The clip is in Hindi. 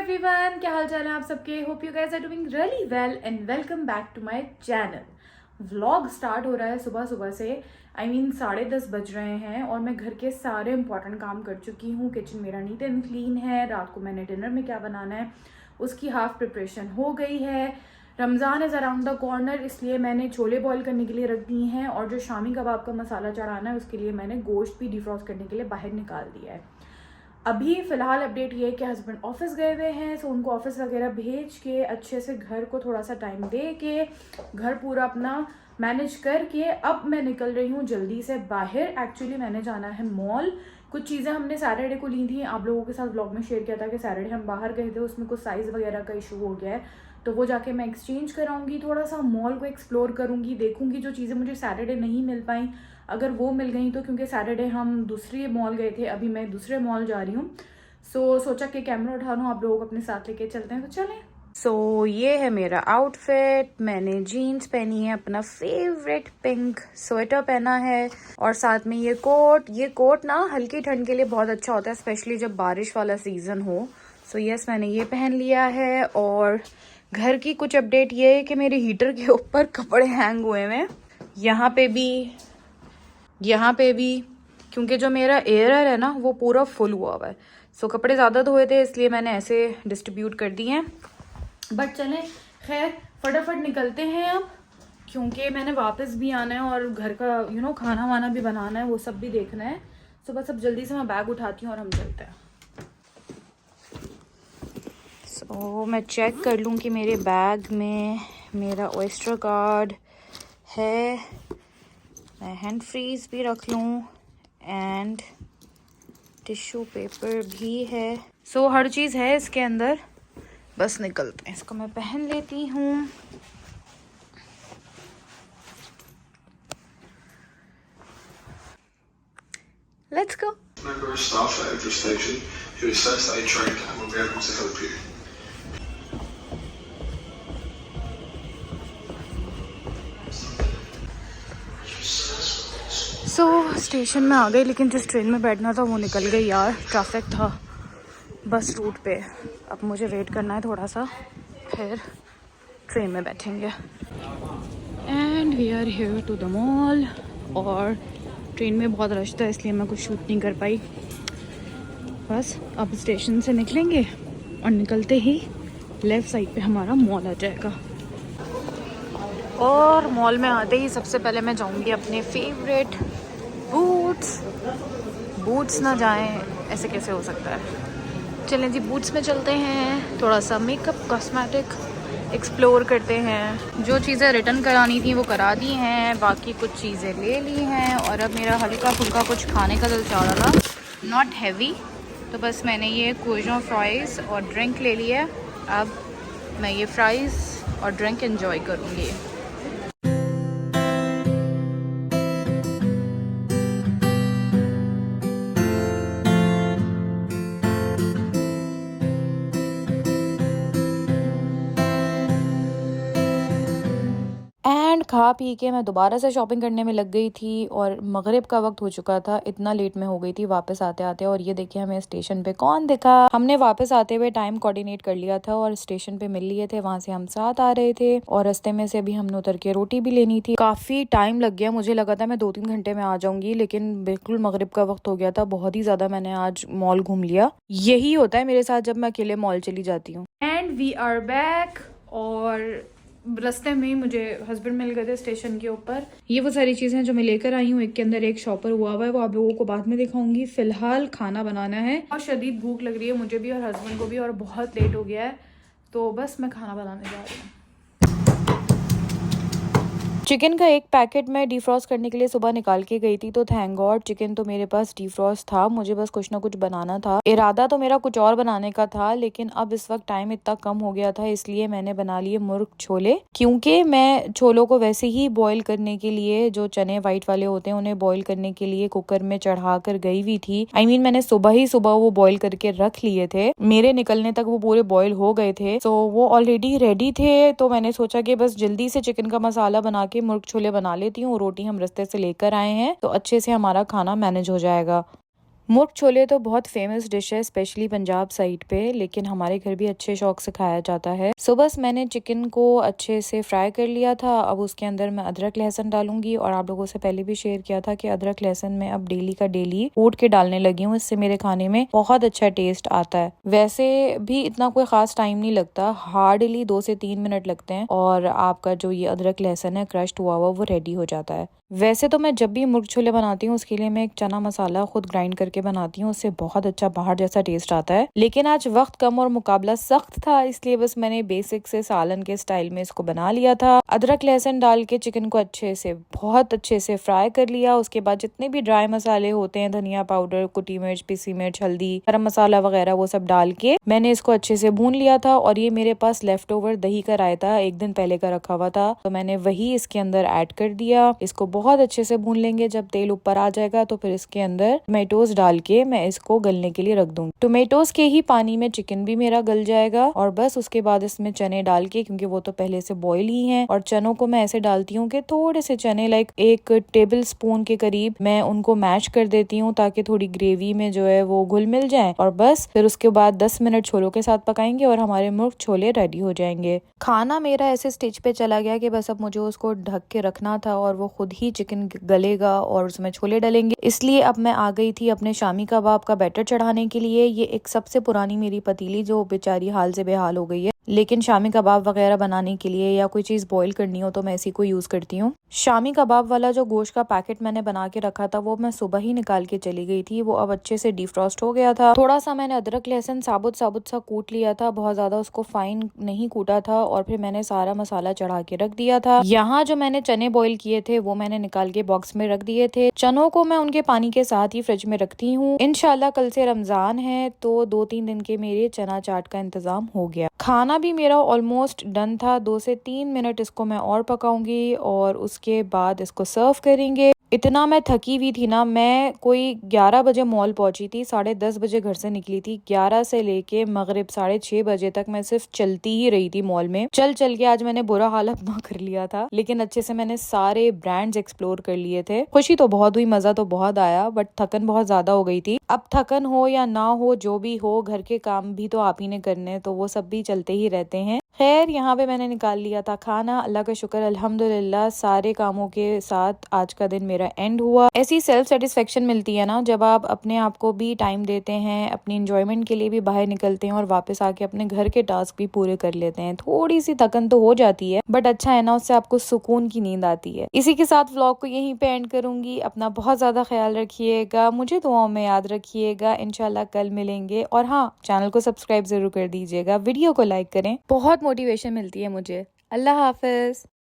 एवरीवन, क्या हाल चाल है आप सबके। Hope you guys are doing really well and welcome back to my channel. Vlog start हो रहा है सुबह सुबह से। I mean 10:30 बज रहे हैं और मैं घर के सारे इंपॉर्टेंट काम कर चुकी हूँ। किचन मेरा नीट एंड क्लीन है। रात को मैंने डिनर में क्या बनाना है उसकी हाफ प्रिपरेशन हो गई है। Ramzan is around the corner, इसलिए मैंने छोले बॉईल करने के लिए रख दिए हैं और जो शामी कबाब का मसाला चढ़ाना है उसके लिए मैंने गोश्त भी डिफ्रॉस्ट करने के लिए बाहर निकाल दिया है। अभी फ़िलहाल अपडेट ये है कि हस्बैंड ऑफिस गए हुए हैं, सो उनको ऑफिस वगैरह भेज के अच्छे से घर को थोड़ा सा टाइम दे के घर पूरा अपना मैनेज करके अब मैं निकल रही हूँ जल्दी से बाहर। एक्चुअली मैंने जाना है मॉल। कुछ चीज़ें हमने सैटरडे को ली थी, आप लोगों के साथ व्लॉग में शेयर किया था कि सैटरडे हम बाहर गए थे, उसमें कुछ साइज़ वगैरह का इशू हो गया है, तो वो जाके मैं एक्सचेंज कराऊंगी। थोड़ा सा मॉल को एक्सप्लोर करूंगी, देखूंगी जो चीज़ें मुझे सैटरडे नहीं मिल पाई अगर वो मिल गई तो, क्योंकि सैटरडे हम दूसरे मॉल गए थे, अभी मैं दूसरे मॉल जा रही हूँ। सोचा कि कैमरा उठा लूँ, आप लोगों को अपने साथ लेके चलते हैं, तो चलें। ये है मेरा आउटफिट। मैंने जीन्स पहनी है, अपना फेवरेट पिंक स्वेटर पहना है और साथ में ये कोट ना हल्की ठंड के लिए बहुत अच्छा होता है, स्पेशली जब बारिश वाला सीजन हो। यस, मैंने ये पहन लिया है। और घर की कुछ अपडेट ये है कि मेरे हीटर के ऊपर कपड़े हैंग हुए हैं, यहाँ पे भी, क्योंकि जो मेरा एयर है ना वो पूरा फुल हुआ हुआ है। कपड़े ज़्यादा धोए थे इसलिए मैंने ऐसे डिस्ट्रीब्यूट कर दिए हैं। बट चलें, खैर फटाफट निकलते हैं अब, क्योंकि मैंने वापस भी आना है और घर का खाना वाना भी बनाना है, वो सब भी देखना है। बस अब जल्दी से मैं बैग उठाती हूँ और हम चलते हैं। मैं चेक कर लूँ कि मेरे बैग में मेरा ऑयस्टर कार्ड है, मैं हैंड फ्रीज भी रख लूँ एंड टिश्यू पेपर भी है। हर चीज़ है इसके अंदर, बस निकलते हैं। इसको मैं पहन लेती हूँ। Let's go. Member of staff at every station who is first aid trained and will be able to help you. Station में आ गई, लेकिन जिस ट्रेन में बैठना था वो निकल गई यार, ट्रैफिक था बस रूट पे। अब मुझे वेट करना है थोड़ा सा, फिर ट्रेन में बैठेंगे। And we are here to the mall. और ट्रेन में बहुत रश था इसलिए मैं कुछ शूट नहीं कर पाई। बस अब स्टेशन से निकलेंगे और निकलते ही लेफ़्ट साइड पे हमारा मॉल आ जाएगा। और मॉल में आते ही सबसे पहले मैं जाऊंगी अपने फेवरेट बूट्स ना जाएं, ऐसे कैसे हो सकता है। चलें जी, बूट्स में चलते हैं। थोड़ा सा मेकअप कॉस्मेटिक एक्सप्लोर करते हैं। जो चीज़ें रिटर्न करानी थी वो करा दी हैं, बाकी कुछ चीज़ें ले ली हैं। और अब मेरा हल्का फुल्का कुछ खाने का दिल चाह रहा था, नॉट हैवी, तो बस मैंने ये कोजो फ्राइज़ और ड्रिंक ले लिया। अब मैं ये फ्राइज़ और ड्रिंक एंजॉय करूँगी। एंड खा पी के मैं दोबारा से शॉपिंग करने में लग गई थी और मगरिब का वक्त हो चुका था, इतना लेट में हो गई थी वापस आते आते। और ये देखिए हमें स्टेशन पे कौन दिखा। हमने वापस आते हुए टाइम कोऑर्डिनेट कर लिया था और स्टेशन पे मिल लिए थे, वहां से हम साथ आ रहे थे और रास्ते में से अभी हमने उतर के रोटी भी लेनी थी। काफी टाइम लग गया, मुझे लगा था मैं 2-3 घंटे में आ जाऊंगी, लेकिन बिल्कुल मगरिब का वक्त हो गया था। बहुत ही ज्यादा मैंने आज मॉल घूम लिया। यही होता है मेरे साथ जब मैं अकेले मॉल चली जाती हूँ। And we are back. और रास्ते में मुझे हस्बैंड मिल गए थे स्टेशन के ऊपर। ये वो सारी चीज़ें जो मैं लेकर आई हूँ, एक के अंदर एक शॉपर हुआ है, वो आप लोगों को बाद में दिखाऊंगी। फिलहाल खाना बनाना है और शदीद भूख लग रही है मुझे भी और हस्बैंड को भी, और बहुत लेट हो गया है, तो बस मैं खाना बनाने जा रही हूँ। चिकन का एक पैकेट मैं डिफ्रॉस्ट करने के लिए सुबह निकाल के गई थी, तो थैंक गॉड चिकन तो मेरे पास डिफ्रॉस्ट था। मुझे बस कुछ ना कुछ बनाना था, इरादा तो मेरा कुछ और बनाने का था, लेकिन अब इस वक्त टाइम इतना कम हो गया था इसलिए मैंने बना लिए मुर्ग छोले। क्योंकि मैं छोलों को वैसे ही बॉईल करने के लिए, जो चने वाइट वाले होते हैं उन्हें बॉईल करने के लिए कुकर में चढ़ा कर गई हुई थी। मैंने सुबह वो बॉईल करके रख लिए थे, मेरे निकलने तक वो पूरे बॉईल हो गए थे, तो वो ऑलरेडी रेडी थे। तो मैंने सोचा कि बस जल्दी से चिकन का मसाला बना के मुर्ग छोले बना लेती हूँ। रोटी हम रास्ते से लेकर आए हैं तो अच्छे से हमारा खाना मैनेज हो जाएगा। मुर्ग छोले तो बहुत फेमस डिश है स्पेशली पंजाब साइड पे, लेकिन हमारे घर भी अच्छे शौक से खाया जाता है। सो बस मैंने चिकन को अच्छे से फ्राई कर लिया था। अब उसके अंदर मैं अदरक लहसुन डालूंगी, और आप लोगों से पहले भी शेयर किया था कि अदरक लहसुन मैं अब डेली का डेली कूट के डालने लगी हूँ। इससे मेरे खाने में बहुत अच्छा टेस्ट आता है। वैसे भी इतना कोई खास टाइम नहीं लगता, हार्डली 2 से 3 मिनट लगते हैं और आपका जो ये अदरक लहसुन है क्रश्ड हुआ वो रेडी हो जाता है। वैसे तो मैं जब भी मुर्ग छोले बनाती हूँ उसके लिए मैं एक चना मसाला खुद ग्राइंड करके बनाती हूँ, उससे बहुत अच्छा बाहर जैसा टेस्ट आता है। लेकिन आज वक्त कम और मुकाबला सख्त था, इसलिए बस मैंने बेसिक से सालन के स्टाइल में इसको बना लिया था। अदरक लहसुन डाल के चिकन को बहुत अच्छे से फ्राई कर लिया। उसके बाद जितने भी ड्राई मसाले होते हैं, धनिया पाउडर, कुटी मिर्च, पिसी मिर्च, हल्दी, गरम मसाला वगैरह, वो सब डाल के मैंने इसको अच्छे से भून लिया था। और ये मेरे पास लेफ्ट ओवर दही का रायता एक दिन पहले का रखा हुआ था, तो मैंने वही इसके अंदर ऐड कर दिया। इसको बहुत अच्छे से भून लेंगे। जब तेल ऊपर आ जाएगा तो फिर इसके अंदर टोमेटोज डाल के मैं इसको गलने के लिए रख दूंगी। टोमेटोज के ही पानी में चिकन भी मेरा गल जाएगा। और बस उसके बाद इसमें चने डाल के, क्योंकि वो तो पहले से बॉईल ही हैं, और चनों को मैं ऐसे डालती हूँ कि थोड़े से चने लाइक 1 टेबल स्पून के करीब मैं उनको मैश कर देती हूँ, ताकि थोड़ी ग्रेवी में जो है वो घुल मिल जाए। और बस फिर उसके बाद 10 मिनट छोलों के साथ पकाएंगे और हमारे मुर्ग छोले रेडी हो जाएंगे। खाना मेरा ऐसे स्टेज पे चला गया कि बस अब मुझे उसको ढक के रखना था और वो खुद ही चिकन गलेगा और उसमें छोले डलेंगे। इसलिए अब मैं आ गई थी अपने शामी कबाब का बैटर चढ़ाने के लिए। ये एक सबसे पुरानी मेरी पतीली जो बेचारी हाल से बेहाल हो गई है, लेकिन शामी कबाब वगैरह बनाने के लिए या कोई चीज बॉईल करनी हो तो मैं इसी को यूज करती हूँ। शामी कबाब वाला जो गोश्त का पैकेट मैंने बना के रखा था वो मैं सुबह ही निकाल के चली गई थी। वो अब अच्छे से डिफ्रॉस्ट हो गया था। थोड़ा सा मैंने अदरक लहसुन साबुत सा कूट लिया था, बहुत ज्यादा उसको फाइन नहीं कूटा था। और फिर मैंने सारा मसाला चढ़ा के रख दिया था। यहाँ जो मैंने चने बॉईल किए थे वो मैंने निकाल के बॉक्स में रख दिए थे। चनों को मैं उनके पानी के साथ ही फ्रिज में रखती हूँ। इंशाल्लाह कल से रमजान है तो 2-3 दिन के मेरे चना चाट का इंतजाम हो गया। खाना भी मेरा ऑलमोस्ट डन था। 2 से 3 मिनट इसको मैं और पकाऊंगी और उसके बाद इसको सर्व करेंगे। इतना मैं थकी हुई थी ना, मैं कोई 11 बजे मॉल पहुंची थी, 10:30 बजे घर से निकली थी। 11 से लेके मगरिब 6:30 बजे तक मैं सिर्फ चलती ही रही थी मॉल में। चल के आज मैंने बुरा हाल अपना कर लिया था, लेकिन अच्छे से मैंने सारे ब्रांड्स एक्सप्लोर कर लिए थे। खुशी तो बहुत हुई, मजा तो बहुत आया, बट थकन बहुत ज्यादा हो गई थी। अब थकन हो या ना हो, जो भी हो, घर के काम भी तो आप ही ने करने, तो वो सब भी चलते ही रहते हैं। खैर, यहाँ पे मैंने निकाल लिया था खाना। अल्लाह का शुक्र, अल्हम्दुलिल्लाह सारे कामों के साथ आज का दिन मेरा एंड हुआ। ऐसी सेल्फ सेटिस्फेक्शन मिलती है ना जब आप अपने आप को भी टाइम देते हैं, अपनी इंजॉयमेंट के लिए भी बाहर निकलते हैं और वापस आके अपने घर के टास्क भी पूरे कर लेते हैं। थोड़ी सी थकन तो हो जाती है, बट अच्छा है ना, उससे आपको सुकून की नींद आती है। इसी के साथ व्लॉग को यहीं पे एंड करूंगी। अपना बहुत ज्यादा ख्याल रखिएगा, मुझे दुआओं में याद रखिएगा। इंशाल्लाह कल मिलेंगे। और हाँ, चैनल को सब्सक्राइब जरूर कर दीजिएगा, वीडियो को लाइक करें, बहुत मोटिवेशन मिलती है मुझे। अल्लाह हाफिज।